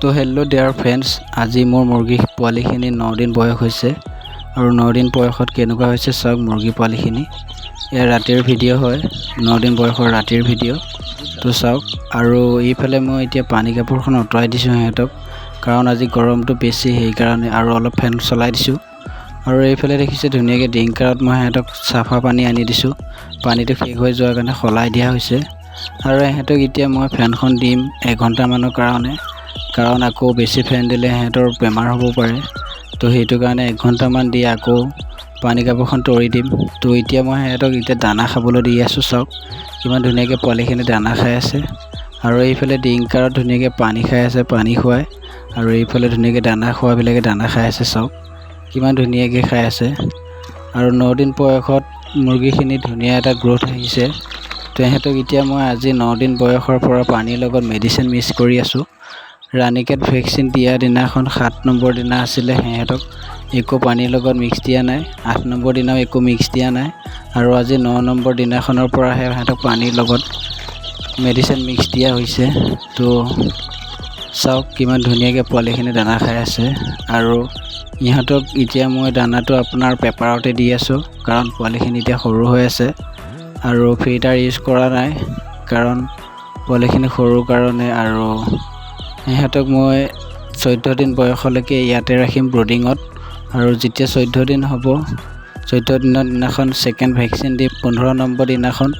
তো hello dear friends, আজি মোৰ মুৰ্গী পোৱালিখিনি 9 দিন বয়স হৈছে আৰু 9 দিন বয়সত কেনেকুৱা হৈছে চাওক মুৰ্গী পোৱালিখিনি। এয়া ৰাতিৰ ভিডিঅ' হয়, 9 দিন বয়সৰ ৰাতিৰ ভিডিঅ'। তো চাওক, আৰু এইফালে মই এতিয়া পানী কাপোৰখন আঁতৰাই দিছোঁ সিহঁতক, কাৰণ আজি গৰমটো বেছি সেইকাৰণে, আৰু অলপ ফেন চলাই দিছোঁ। আৰু এইফালে দেখিছে ধুনীয়াকৈ ড্ৰিংকাৰত মই সিহঁতক চাফা পানী আনি দিছোঁ, পানীটো শেষ হৈ যোৱাৰ কাৰণে সলাই দিয়া হৈছে। আৰু সিহঁতক এতিয়া মই ফেনখন দিম 1 ঘণ্টামানৰ কাৰণে, কাৰণ আকৌ বেছি ফেন দিলে সিহঁতৰ বেমাৰ হ'ব পাৰে। তো সেইটো কাৰণে 1 ঘণ্টামান দি আকৌ পানী কাপোৰখন তৰি দিম। তো এতিয়া মই সিহঁতক দানা খাবলৈ দি আছোঁ, চাওক কিমান ধুনীয়াকৈ পোৱালিখিনি দানা খাই আছে। আৰু এইফালে ড্ৰিংকাৰত ধুনীয়াকৈ পানী খাই আছে, পানী খুৱাই, আৰু এইফালে ধুনীয়াকৈ দানা খোৱাবিলাকে দানা খাই আছে, চাওক কিমান ধুনীয়াকৈ খাই আছে। আৰু 9 দিন বয়সত মুৰ্গীখিনি ধুনীয়া এটা গ্ৰ'থ আহিছে। তো সিহঁতক এতিয়া মই আজি 9 দিন বয়সৰ পৰা পানীৰ লগত মেডিচিন মিক্স কৰি আছোঁ। ৰাণীকেট ভেকচিন দিয়া দিনাখন 7 নম্বৰ দিনা আছিলে, সিহঁতক একো পানীৰ লগত মিক্স দিয়া নাই। 8 নম্বৰ দিনাও একো মিক্স দিয়া নাই, আৰু আজি 9 নম্বৰ দিনাখনৰ পৰাহে সিহঁতক পানীৰ লগত মেডিচিন মিক্স দিয়া হৈছে। তো চাওক কিমান ধুনীয়াকৈ পোৱালিখিনি দানা খাই আছে। আৰু ইহঁতক এতিয়া মই দানাটো আপোনাৰ পেপাৰতে দি আছোঁ, কাৰণ পোৱালিখিনি এতিয়া সৰু হৈ আছে আৰু ফিল্টাৰ ইউজ কৰা নাই, কাৰণ পোৱালিখিনি সৰু কাৰণে। আৰু সিহঁতক মই 14 দিন বয়সলৈকে ইয়াতে ৰাখিম ব্ৰডিঙত, আৰু যেতিয়া 14 দিন হ'ব, 14 দিনৰ দিনাখন ছেকেণ্ড ভেকচিন দি 15 নম্বৰ দিনাখন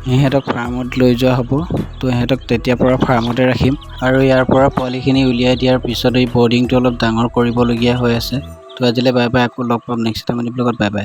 সিহঁতক ফাৰ্মত লৈ যোৱা হ'ব। তো সিহঁতক তেতিয়াৰ পৰা ফাৰ্মতে ৰাখিম। আৰু ইয়াৰ পৰা পোৱালিখিনি উলিয়াই দিয়াৰ পিছত এই বৰ্ডিংটো অলপ ডাঙৰ কৰিবলগীয়া হৈ আছে। তো আজিলৈ বাই বাই, আকৌ লগ পাম নেক্সট টাইম ব্লগত, বাই বাই।